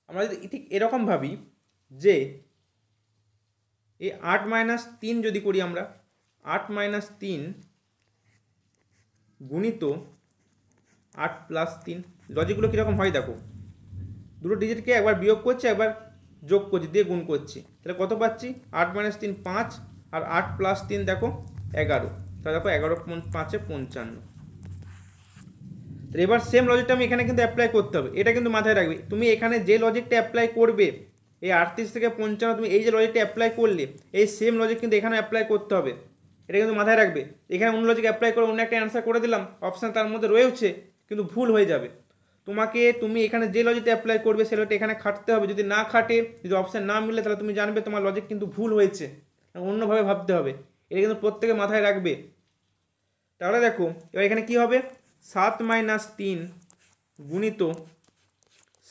আমরা যদি ঠিক এরকম ভাবি যে এই 8 - 3 যদি করি আমরা, 8 - 3 গুণিত 8 + 3, লজিকগুলো কীরকম হয় দেখো। দুটো ডিজিটকে একবার বিয়োগ করছি, একবার যোগ করছি, দিয়ে গুণ করছি, তাহলে কত পাচ্ছি? 8 - 3 5, আর 8 + 3 দেখো 11। তাহলে দেখো 11 × 5 = 55। এবার সেম লজিকটা আমি এখানে কিন্তু অ্যাপ্লাই করতে হবে, এটা কিন্তু মাথায় রাখবে। তুমি এখানে যে লজিকটা অ্যাপ্লাই করবে, এই 38 থেকে 55 তুমি এই যে লজিকটা অ্যাপ্লাই করলে, এই সেম লজিক কিন্তু এখানে অ্যাপ্লাই করতে হবে, এটা কিন্তু মাথায় রাখবে। এখানে অন্য লজিক অ্যাপ্লাই করে অন্য একটা অ্যান্সার করে দিলাম, অপশান তার মধ্যে রয়েছে, কিন্তু ভুল হয়ে যাবে। তুমি এখানে যে লজিকটা অ্যাপ্লাই করবে সেই লজিকটা এখানে খাটতে হবে। যদি না খাটে, যদি অপশান না মিলে, তাহলে তুমি জানবে তোমার লজিক কিন্তু ভুল হয়েছে, অন্যভাবে ভাবতে হবে। এটা কিন্তু প্রত্যেকে মাথায় রাখবে। তাহলে দেখো এবার এখানে কি হবে, 7 - 3 গুণিত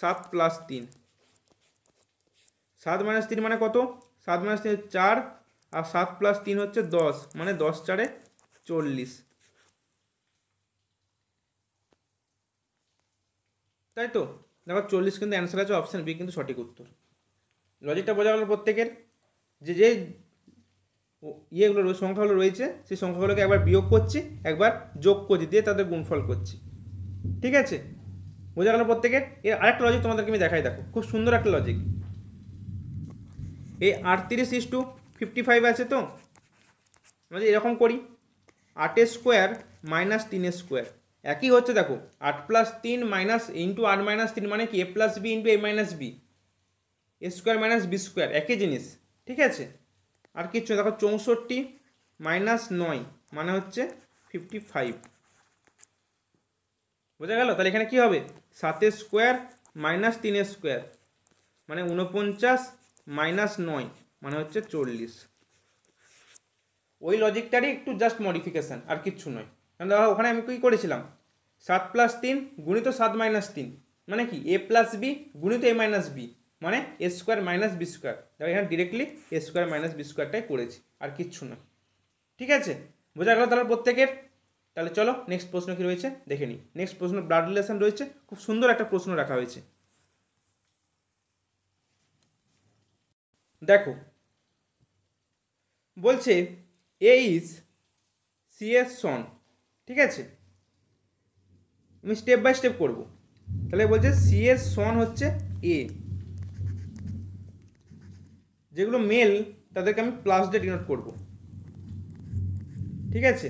7 + 3। 7 - 3 মানে কত? 7 - 3 4, আর 7 + 3 হচ্ছে 10, মানে 10 × 4 = 40। তাই তো, দেখো 40 কিন্তু অ্যান্সার আছে, অপশান বি কিন্তু সঠিক উত্তর। লজিকটা বোঝা গেল প্রত্যেকের, যে যে সংখ্যাগুলো রয়েছে সেই সংখ্যাগুলোকে একবার বিয়োগ করছি, একবার যোগ করছি, দিয়ে তাদের গুণফল করছি। ঠিক আছে, বোঝা গেল প্রত্যেকের। এর আরেকটা লজিক তোমাদেরকে আমি দেখাই, দেখো খুব সুন্দর একটা লজিক। এই 38:55 আছে তো, আমরা যদি এরকম করি, 8 স্কোয়ার মাইনাস 3 স্কোয়ার একই হচ্ছে। দেখো 8 + 3 মাইনাস ইন্টু 8 - 3 মানে কি? a + b into a - b, a square minus b square, একই জিনিস। ঠিক আছে, আর কিচ্ছু। দেখো 64 - 9 মানে হচ্ছে 55। বোঝা গেল? তাহলে এখানে কি হবে? 7 স্কোয়ার মাইনাস 3 স্কোয়ার মানে 49, -9 মানে হচ্ছে 40। ওই লজিকটারই একটু জাস্ট মডিফিকেশান, আর কিচ্ছু নয়। কারণ দেখো ওখানে আমি কী করেছিলাম, 7 + 3 গুণিত 7 - 3 মানে কি a + b গুণিত a - b মানে a² - b²। দেখো এখানে ডিরেক্টলি a² - b²টাই করেছি, আর কিচ্ছু না। ঠিক আছে, বোঝা গেল তাহলে প্রত্যেকের? তাহলে চলো নেক্সট প্রশ্ন কী রয়েছে দেখে নিই। নেক্সট প্রশ্ন ব্লাড রিলেশন রয়েছে, খুব সুন্দর একটা প্রশ্ন রাখা হয়েছে। দেখো বলছে এ ইজ সি এর সন। ঠিক আছে, আমি স্টেপ বাই স্টেপ করব। তাহলে বলছে সি এর সন হচ্ছে এ, যেগুলো মেল তাদেরকে আমি প্লাস দিয়ে ডিনোট করব। ঠিক আছে,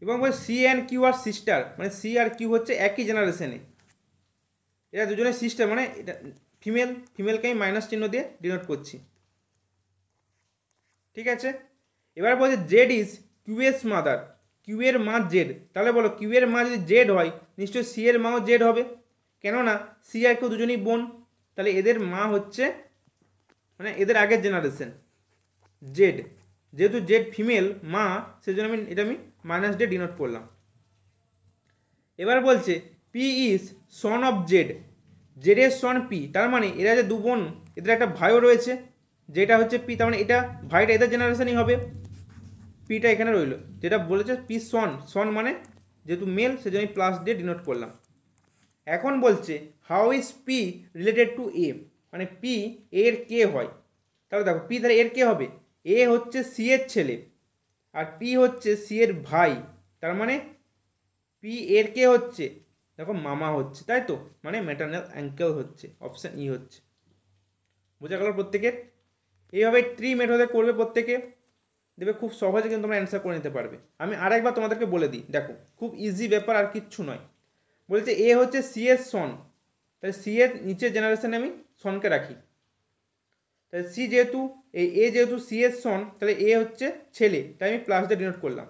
এবং বলছে C and Q are sister, মানে সি আর কিউ হচ্ছে একই জেনারেশনে, এরা দুজনের সিস্টার, মানে এটা ফিমেলকে আমি মাইনাস চিহ্ন দিয়ে ডিনোট করছি। ঠিক আছে, এবার বলছে Z is Q's mother, Q এর মা জেড। তাহলে বলো কিউ এর মা যদি জেড হয় নিশ্চয়ই সি এর মাও জেড হবে, কেননা সি আর কিউ দুজনেই বোন। তাহলে এদের মা হচ্ছে, মানে এদের আগের জেনারেশন জেড, যেহেতু জেড ফিমেল মা, সেজন্য আমি মাইনাস দিয়ে ডিনোট করলাম। এবার বলছে P is son of Z, জেডের সন পি, তার মানে এরা যে দু বোন, এদের একটা ভাইও রয়েছে, যেটা হচ্ছে পি, তার মানে এটা ভাইটা এদের জেনারেশনই হবে। পিটা এখানে রইল, যেটা বলেছে পি সন মানে যেহেতু মেল সেজন্য আমি প্লাস দিয়ে ডিনোট করলাম। এখন বলছে how is P related to A, মানে পি এর কে হয়। তাহলে দেখো পি তাহলে এর কে হবে, এ হচ্ছে সি এর ছেলে আর পি হচ্ছে সি এর ভাই, তার মানে পি এর কে হচ্ছে, দেখো মামা হচ্ছে, তাই তো, মানে ম্যাটারনাল আঙ্কেল হচ্ছে, অপশান ই হচ্ছে। বোঝা গেল প্রত্যেকের? এইভাবে ট্রি মেথডে করবে প্রত্যেকে, দেখবে খুব সহজে কিন্তু তোমরা অ্যান্সার করে নিতে পারবে। আমি আরেকবার তোমাদেরকে বলে দিই, দেখো খুব ইজি ব্যাপার, আর কিচ্ছু নয়। বলছে এ হচ্ছে সি এর সন, তাহলে সি এর নিচের জেনারেশনে আমি সনকে রাখি। তাহলে সি যেহেতু এ যেহেতু সি এর সন, তাহলে এ হচ্ছে ছেলে, তাই আমি প্লাস দিয়ে ডিনোট করলাম।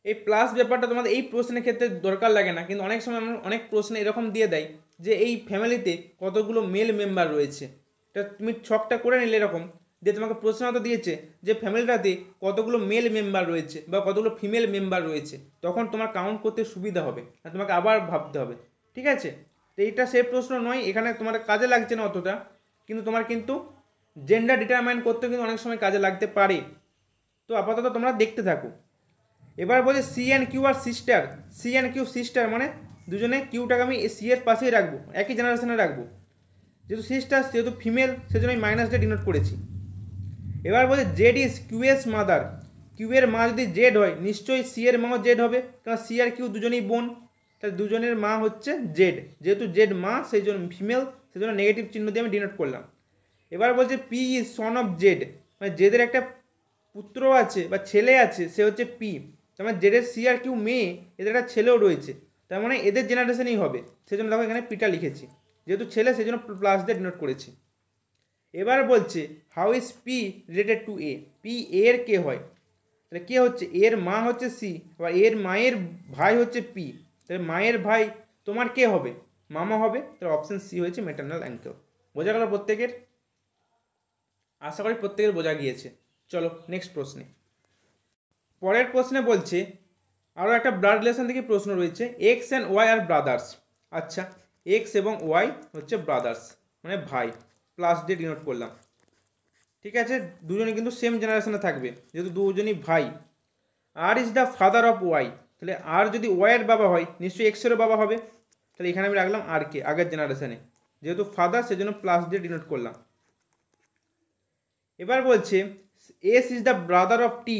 এই প্লাস ব্যাপারটা তোমাদের এই প্রশ্নের ক্ষেত্রে দরকার লাগে না, কিন্তু অনেক সময় অনেক প্রশ্ন এরকম দিয়ে দেয় যে এই ফ্যামিলিতে কতগুলো মেল মেম্বার রয়েছে, এটা তুমি ছকটা করে নিলে এরকম, যে তোমাকে প্রশ্ন হয়তো দিয়েছে যে ফ্যামিলিটাতে কতগুলো মেল মেম্বার রয়েছে বা কতগুলো ফিমেল মেম্বার রয়েছে, তখন তোমার কাউন্ট করতে সুবিধা হবে না, তোমাকে আবার ভাবতে হবে। ঠিক আছে, তো এইটা সেই প্রশ্ন নয়, এখানে তোমার কাজে লাগছে না অতটা, কিন্তু তোমার কিন্তু জেন্ডার ডিটারমাইন করতে কিন্তু অনেক সময় কাজে লাগতে পারে। তো আপাতত তোমরা দেখতে থাকো। এবার বলছে C and Q are sister, C and Q sister মানে দুজনে কিউটাকে আমি সি এর পাশেই রাখবো, একই জেনারেশনে রাখবো, যেহেতু সিস্টার যেহেতু ফিমেল সেজন্য আমি মাইনাস দিয়ে ডিনোট করেছি। এবার বলছে Z is Q's mother, Q এর মা যদি জেড হয় নিশ্চয়ই সি এর মাও জেড হবে, কারণ সি আর কিউ দুজনেই বোন, তাহলে দুজনের মা হচ্ছে জেড, যেহেতু জেড মা সেই জন্য ফিমেল, সেই জন্য নেগেটিভ চিহ্ন দিয়ে আমি ডিনোট করলাম। এবার বলছে P is son of Z, মানে জেদের একটা পুত্র আছে বা ছেলে আছে, সে হচ্ছে পি, তার মানে জেডের সি আর কিউ মেয়ে, এদের একটা ছেলেও রয়েছে, তার মানে এদের জেনারেশনেই হবে, সেজন্য দেখো এখানে পিটা লিখেছি, যেহেতু ছেলে সেই জন্য প্লাস দিয়ে ডিনোট করেছি। এবার বলছে how is P related to A, P এর কে হয়, তাহলে কে হচ্ছে এর মা হচ্ছে সি, বা এর মায়ের ভাই হচ্ছে পি, তাহলে মায়ের ভাই তোমার কে হবে, মামা হবে, তাহলে অপশান সি হয়েছে ম্যাটারনাল আঙ্কেল। বোঝা গেল প্রত্যেকের? আশা করি প্রত্যেকের বোঝা গিয়েছে। চলো নেক্সট প্রশ্নে। পরের প্রশ্নে বলছে আরও একটা ব্লাড রিলেশন থেকে প্রশ্ন রয়েছে, X and Y are brothers. আচ্ছা, এক্স এবং ওয়াই হচ্ছে ব্রাদার্স, মানে ভাই, প্লাস দিয়ে ডিনোট করলাম। ঠিক আছে, দুজনে কিন্তু সেম জেনারেশনে থাকবে যেহেতু দুজনই ভাই। R is the father of Y, তাহলে আর যদি ওয়াইয়ের বাবা হয় নিশ্চয়ই এক্সেরও বাবা হবে, তাহলে এখানে আমি রাখলাম আর কে, আগের জেনারেশনে, যেহেতু ফাদার সেজন্য প্লাস দিয়ে ডিনোট করলাম। এবার বলছে S is the brother of T,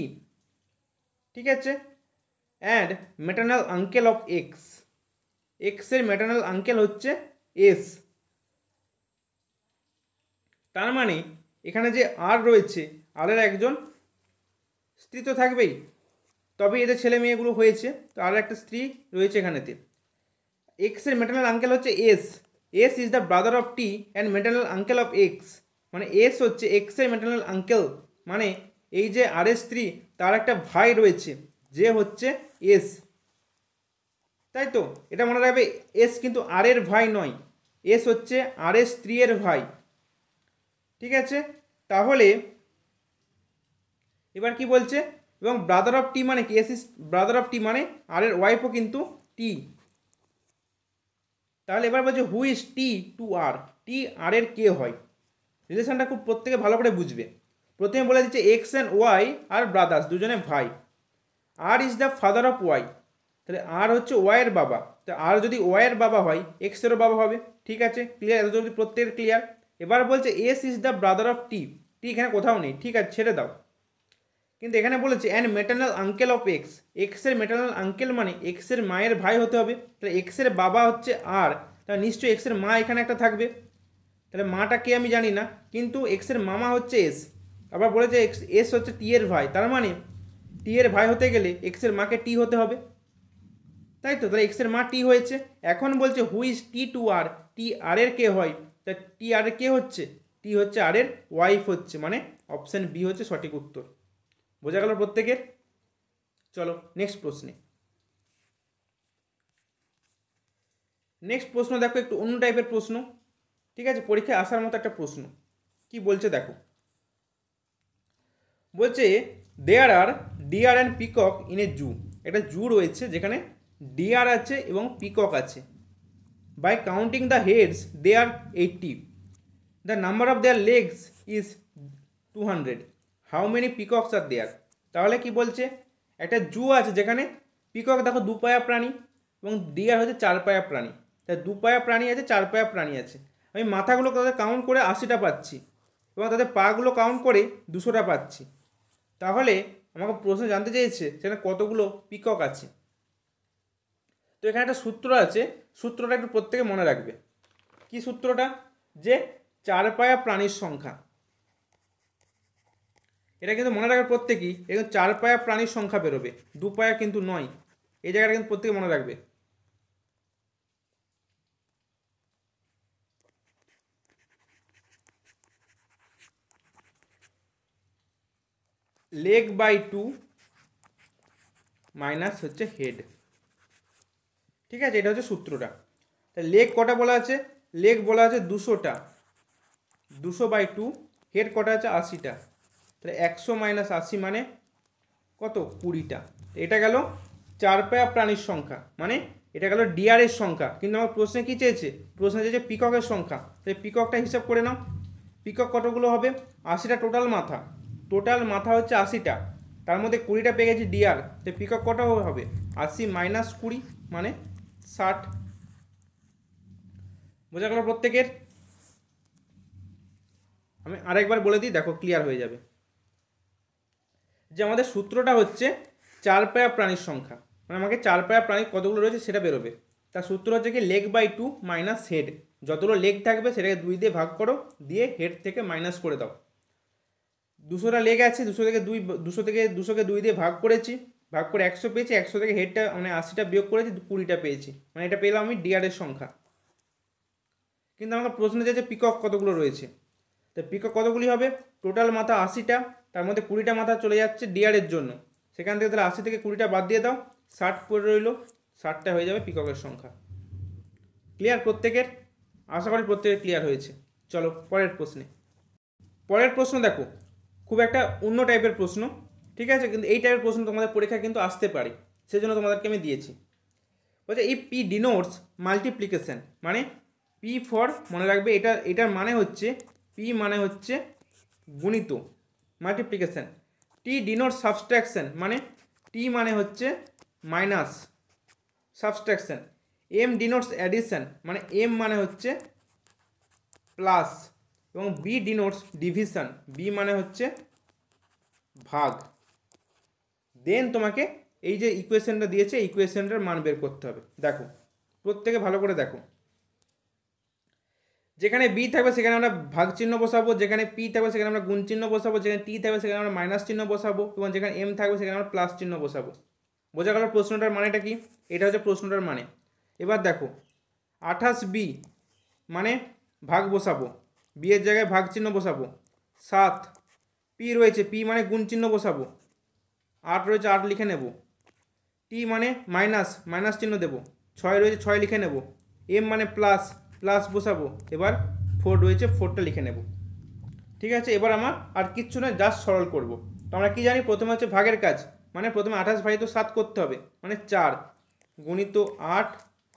ঠিক আছে, and maternal uncle of X, এক্সের ম্যাটারনাল আঙ্কেল হচ্ছে এস, তার মানে এখানে যে আর রয়েছে আরের একজন স্ত্রী তো থাকবেই, তবে এদের ছেলে মেয়েগুলো হয়েছে, তো আর একটা স্ত্রী রয়েছে এখানেতে। এক্সের ম্যাটারনাল আঙ্কেল হচ্ছে S, S is the brother of T and maternal uncle of x, মানে এস হচ্ছে এক্সের ম্যাটারনাল আঙ্কেল, মানে এই যে আর এর স্ত্রী তার একটা ভাই রয়েছে যে হচ্ছে এস, তাই তো, এটা মনে রাখবে, এস কিন্তু আর এর ভাই নয়, এস হচ্ছে আর এর স্ত্রীর ভাই, ঠিক আছে। তাহলে এবার কি বলছে, এবং ব্রাদার অফ টি মানে কি, এস ইজ ব্রাদার অফ টি মানে আর এর ওয়াইফও কিন্তু টি। তাহলে এবার বলছে হু ইজ টি টু আর, টি আর এর কে হয়। রিলেশনটা খুব প্রত্যেকে ভালো করে বুঝবে। প্রথমে বলে দিচ্ছে X and Y are brothers, দুজনে ভাই। R is the father of Y, তাহলে আর হচ্ছে ওয়াইয়ের বাবা, তো আর যদি ওয়াইয়ের বাবা হয় এক্সেরও বাবা হবে, ঠিক আছে, ক্লিয়ার, এত যদি প্রত্যেকের ক্লিয়ার। এবার বলছে S is the brother of T, T এখানে কোথাও নেই, ঠিক আছে ছেড়ে দাও। কিন্তু এখানে বলেছে and maternal uncle of X, এক্সের মেটার্নাল আঙ্কেল মানে এক্সের মায়ের ভাই হতে হবে, তাহলে এক্সের বাবা হচ্ছে আর, তাহলে নিশ্চয়ই এক্সের মা এখানে একটা থাকবে। তাহলে মাটা কে আমি জানি না, কিন্তু এক্সের মামা হচ্ছে এস। আবার বলেছে এস হচ্ছে টি এর ভাই, তার মানে টি এর ভাই হতে গেলে এক্সের মাকে টি হতে হবে, তাই তো। তাহলে এক্সের মা টি হয়েছে। এখন বলছে হু ইজ টি টু আর, টি আর এর কে হয়, তা টি আর এর কে হচ্ছে, টি হচ্ছে আর এর ওয়াইফ হচ্ছে, মানে অপশান বি হচ্ছে সঠিক উত্তর। বোঝা গেল প্রত্যেকের? চলো নেক্সট প্রশ্নে। নেক্সট প্রশ্ন দেখো, একটু অন্য টাইপের প্রশ্ন, ঠিক আছে, পরীক্ষায় আসার মতো একটা প্রশ্ন। কি বলছে দেখো, বলছে there are deer and peacock in a zoo, একটা জু রয়েছে যেখানে ডিয়ার আছে এবং পিকক আছে। By counting the heads they are 80, the number of their legs is 200, how many peacocks are there. তাহলে কি বলছে, একটা জু আছে যেখানে পিকক দেখো দুপায়া প্রাণী এবং ডিয়ার হচ্ছে চার পায়া প্রাণী, তাই দুপায়া প্রাণী আছে, চার পায়া প্রাণী আছে। আমি মাথাগুলো তাদের কাউন্ট করে 80টা পাচ্ছি এবং তাদের পাগুলো কাউন্ট করে 200টা পাচ্ছি। তাহলে আমাকে প্রশ্ন জানতে চেয়েছে সেখানে কতগুলো পিকক আছে। তো এখানে একটা সূত্র আছে, সূত্রটা একটু প্রত্যেকে মনে রাখবে। কি সূত্রটা, যে চার পায়া প্রাণীর সংখ্যা, এটা কিন্তু মনে রাখবে প্রত্যেকেই, এখানে চার পায়া প্রাণীর সংখ্যা বেরোবে, দু পায়া কিন্তু নয়। এই জায়গাটা কিন্তু প্রত্যেকে মনে রাখবে। লেগ বাই 2 মাইনাস হচ্ছে হেড, ঠিক আছে, এটা হচ্ছে সূত্রটা। তাহলে লেগ কটা বলা আছে, লেগ বলা আছে 200টা, 200/2, হেড কটা আছে 80টা, তাহলে 100 মাইনাস 80 মানে কত, 20টা। এটা গেল চার পায়া প্রাণীর সংখ্যা, মানে এটা গেল ডিয়ারের সংখ্যা। কিন্তু আমার প্রশ্নে কি চেয়েছে, প্রশ্নে চেয়েছে পিককের সংখ্যা, তাই পিককটা হিসাব করে নাও। পিকক কতগুলো হবে, 80টা টোটাল মাথা, টোটাল মাথা হচ্ছে 80টা, তার মধ্যে 20টা পেয়ে গেছি ডিয়ার, তো পিকক কটা হবে 80 মাইনাস 20 মানে 60। বোঝা গেল প্রত্যেকের? আমি আরেকবার বলে দিই, দেখো ক্লিয়ার হয়ে যাবে। যে আমাদের সূত্রটা হচ্ছে চার পায়া প্রাণীর সংখ্যা, মানে আমাকে চার পায়া প্রাণী কতগুলো রয়েছে সেটা বেরোবে। তার সূত্র হচ্ছে কি লেগ বাই 2 মাইনাস হেড, যতগুলো লেগ থাকবে সেটাকে 2 দিয়ে ভাগ করো, দিয়ে হেড থেকে মাইনাস করে দাও। 200টা লেগ আছে, 200কে 2 দিয়ে ভাগ করেছি, ভাগ করে 100 পেয়েছি, 100 থেকে হেডটা মানে 80টা বিয়োগ করেছি, 20টা পেয়েছি, মানে এটা পেলাম আমি ডিয়ারের সংখ্যা। কিন্তু আমাকে প্রশ্ন যে পিকক কতগুলো রয়েছে, তো পিকক কতগুলি হবে, টোটাল মাথা 80টা, তার মধ্যে 20টা মাথা চলে যাচ্ছে ডিয়ারের জন্য, সেখান থেকে তাহলে 80 থেকে 20টা বাদ দিয়ে দাও, 60 পড়ে রইল, 60টা হয়ে যাবে পিককের সংখ্যা। ক্লিয়ার প্রত্যেকের? আশা করি প্রত্যেকের ক্লিয়ার হয়েছে। চলো পরের প্রশ্নে। পরের প্রশ্ন দেখো, খুব একটা অন্য টাইপের প্রশ্ন, ঠিক আছে, কিন্তু এই টাইপের প্রশ্ন তোমাদের পরীক্ষায় কিন্তু আসতে পারে, সেজন্য তোমাদেরকে আমি দিয়েছি। বলছে ইফ পি ডিনোটস মাল্টিপ্লিকেশন, মানে পি ফর, মনে রাখবে এটার মানে হচ্ছে, পি মানে হচ্ছে গুণিত, মাল্টিপ্লিকেশন। টি ডিনোটস সাবস্ট্রাকশন, মানে টি মানে হচ্ছে minus, subtraction. M denotes addition, মানে এম মানে হচ্ছে প্লাস, এবং বি ডিনোটস ডিভিশন, বি মানে হচ্ছে ভাগ। দেন তোমাকে এই যে ইকুয়েশনটা দিয়েছে, ইকুয়েশনটার মান বের করতে হবে। দেখো প্রত্যেকে ভালো করে দেখো, যেখানে বি থাকবে সেখানে আমরা ভাগ চিহ্ন বসাবো, যেখানে পি থাকবে সেখানে আমরা গুণ চিহ্ন বসাবো, যেখানে টি থাকবে সেখানে আমরা মাইনাস চিহ্ন বসাবো, এবং যেখানে এম থাকবে সেখানে আমরা প্লাস চিহ্ন বসাবো। বোঝা গেল প্রশ্নটার মানেটা কি? এটা হচ্ছে প্রশ্নটার মানে। এবার দেখো 28b মানে ভাগ বসাবো, বি এর জায়গায় ভাগ চিহ্ন বসাবো, 7 পি রয়েছে, পি মানে গুণ চিহ্ন বসাবো, 8 রয়েছে 8 লিখে নেব, টি মানে মাইনাস, মাইনাস চিহ্ন দেবো, 6 রয়েছে 6 লিখে নেব, এম মানে প্লাস, প্লাস বসাবো, এবার 4 রয়েছে 4টা লিখে নেব। ঠিক আছে, এবার আমার আর কিচ্ছু নয়, জাস্ট সরল করব। তো আমরা কি জানি, প্রথমে হচ্ছে ভাগের কাজ, মানে প্রথমে 28 ভাজিত 7 করতে হবে, মানে 4 গুণিত 8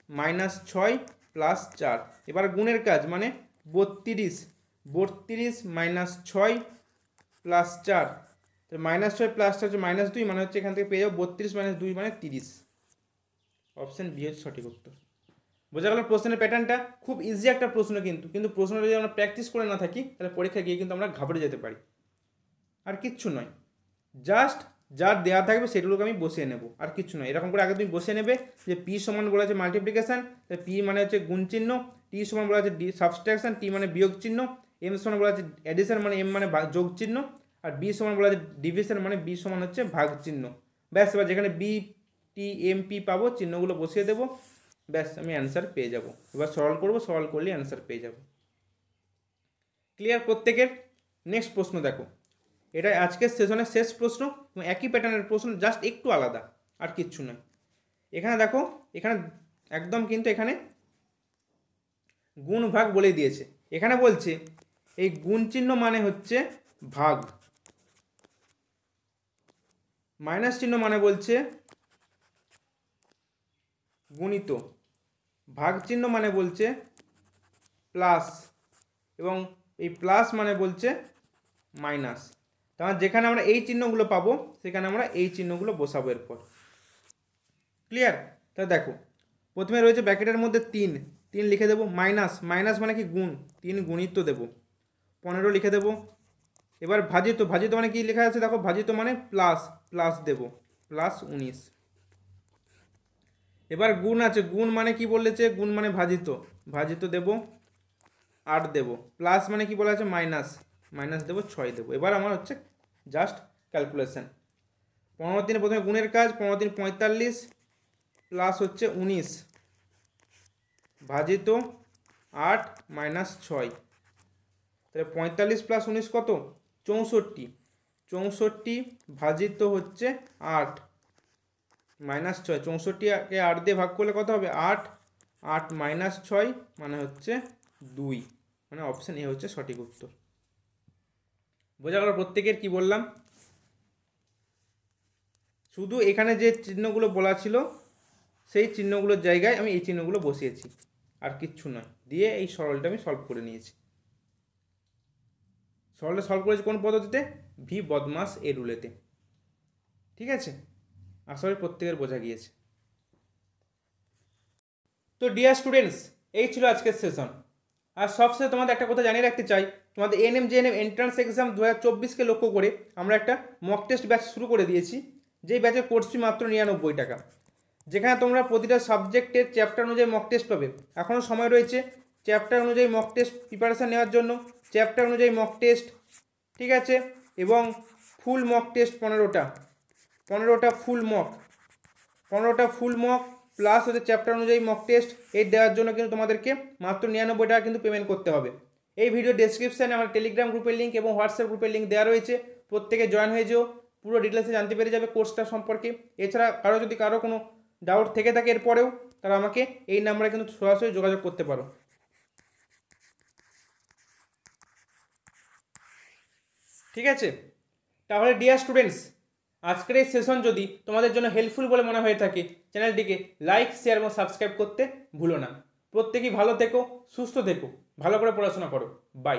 মাইনাস 6 প্লাস 4। এবার গুণের কাজ, মানে 32 মাইনাস 6 প্লাস 4, তো মাইনাস 6 প্লাস 4 হচ্ছে -2, মানে হচ্ছে এখান থেকে পেয়ে যাবো 32 মাইনাস 2 মানে 30। অপশান বি হচ্ছে সঠিক উত্তর। বোঝা গেল প্রশ্নের প্যাটার্নটা? খুব ইজি একটা প্রশ্ন, কিন্তু প্রশ্নটা যদি আমরা প্র্যাকটিস করে না থাকি তাহলে পরীক্ষা গিয়ে কিন্তু আমরা ঘাবড়ে যেতে পারি। আর কিচ্ছু নয়, জাস্ট যার দেওয়া থাকবে সেগুলোকে আমি বসিয়ে নেব, আর কিচ্ছু নয়। এরকম করে আগে তুমি বসিয়ে নেবে যে পি সমান বলা আছে মাল্টিপ্লিকেশান, পি মানে হচ্ছে গুণ চিহ্ন, টি সমান বলা আছে সাবস্ট্রাকশন, টি মানে বিয়োগ চিহ্ন, এম সমান বলা আছে অ্যাডিশন মানে এম মানে যোগ চিহ্ন, আর বি সমান বলা আছে ডিভিশন মানে বি সমান হচ্ছে ভাগ চিহ্ন। ব্যাস, এবার যেখানে বি টি এম পি পাবো চিহ্নগুলো বসিয়ে দেবো, ব্যাস আমি অ্যান্সার পেয়ে যাব। এবার সরল করবো, সরল করলে অ্যান্সার পেয়ে যাব। ক্লিয়ার প্রত্যেকের? নেক্সট প্রশ্ন দেখো, এটা আজকের সেশনের শেষ প্রশ্ন, একই প্যাটার্নের প্রশ্ন, জাস্ট একটু আলাদা, আর কিচ্ছু নয়। এখানে দেখো, এখানে একদম কিন্তু এখানে গুণ ভাগ বলে দিয়েছে। এখানে বলছে এই গুণ চিহ্ন মানে হচ্ছে ভাগ, মাইনাস চিহ্ন মানে বলছে গুণিত, ভাগ চিহ্ন মানে বলছে প্লাস, এবং এই প্লাস মানে বলছে মাইনাস। তাহলে যেখানে আমরা এই চিহ্নগুলো পাবো সেখানে আমরা এই চিহ্নগুলো বসাবো এরপর। ক্লিয়ার? তাহলে দেখো, প্রথমে রয়েছে ব্র্যাকেটের মধ্যে 3 লিখে দেবো, মাইনাস মানে কি গুণ, 3 গুণিত দেবো, 15 লিখে দেবো। এবার ভাজিত মানে কি লেখা আছে দেখো, ভাজিত মানে প্লাস দেবো, প্লাস 19। এবার গুণ আছে, গুণ মানে কি বলেছে, গুণ মানে ভাজিত দেবো 8 দেবো, প্লাস মানে কি বলা আছে মাইনাস দেবো 6 দেবো। এবার আমার হচ্ছে জাস্ট ক্যালকুলেশন। 15 দিনে প্রথমে গুণের কাজ, 15 দিন 45 প্লাস হচ্ছে 19 ভাজিত 8 মাইনাস 6, তাহলে 45 প্লাস 19 কত, 64 ভাজিত হচ্ছে 8 মাইনাস 6, 64কে 8 দিয়ে ভাগ করলে কত হবে 8 মাইনাস 6 মানে হচ্ছে 2, মানে অপশান এ হচ্ছে সঠিক উত্তর। বোঝা গেল প্রত্যেকের কি বললাম? শুধু এখানে যে চিহ্নগুলো বলা ছিল সেই চিহ্নগুলোর জায়গায় আমি এই চিহ্নগুলো বসিয়েছি, আর কিচ্ছু নয়, দিয়ে এই সরলটা আমি সলভ করে নিয়েছি। সরলটা সলভ করেছি কোন পদ্ধতিতে, ভি বদমাস এ রুলেতে। ঠিক আছে, আশা করি প্রত্যেকের বোঝা গিয়েছে। তো ডিয়ার স্টুডেন্টস, এই ছিল আজকের সেশন। আর সবশেষে তোমাদের একটা কথা জানিয়ে রাখতে চাই, তোমাদের এএনএম-জেএনএম এন্ট্রান্স এক্সাম 2024কে লক্ষ্য করে আমরা একটা মক টেস্ট ব্যাচ শুরু করে দিয়েছি, যেই ব্যাচের কোর্স ফি মাত্র 99 টাকা, যেখানে তোমরা প্রতিটা সাবজেক্টের চ্যাপ্টার অনুযায়ী মক টেস্ট পাবে। এখনও সময় রয়েছে চ্যাপ্টার অনুযায়ী মক টেস্ট প্রিপারেশান নেওয়ার জন্য, চ্যাপ্টার অনুযায়ী মক টেস্ট, ঠিক আছে, এবং ফুল মক টেস্ট 15টা ফুল মক প্লাস হচ্ছে চ্যাপ্টার অনুযায়ী মক টেস্ট, এই দেওয়ার জন্য কিন্তু তোমাদেরকে মাত্র 99 টাকা কিন্তু পেমেন্ট করতে হবে। এই ভিডিও ডেসক্রিপশানে আমার টেলিগ্রাম গ্রুপের লিঙ্ক এবং হোয়াটসঅ্যাপ গ্রুপের লিঙ্ক দেওয়া রয়েছে, প্রত্যেকে জয়েন হয়ে যেও, পুরো ডিটেলসে জানতে পেরে যাবে কোর্সটা সম্পর্কে। এছাড়া যদি কারো কোনো ডাউট থেকে থাকে এরপরেও, তারা আমাকে এই নাম্বারে কিন্তু সরাসরি যোগাযোগ করতে পারো। ঠিক আছে, তাহলে ডিয়ার স্টুডেন্টস, আজকের এই সেশন যদি তোমাদের জন্য হেল্পফুল বলে মনে হয়ে থাকে, চ্যানেলটিকে লাইক, শেয়ার এবং সাবস্ক্রাইব করতে ভুলো না। প্রত্যেকেই ভালো থেকো, সুস্থ থেকো, ভালো করে পড়াশোনা করো। বাই।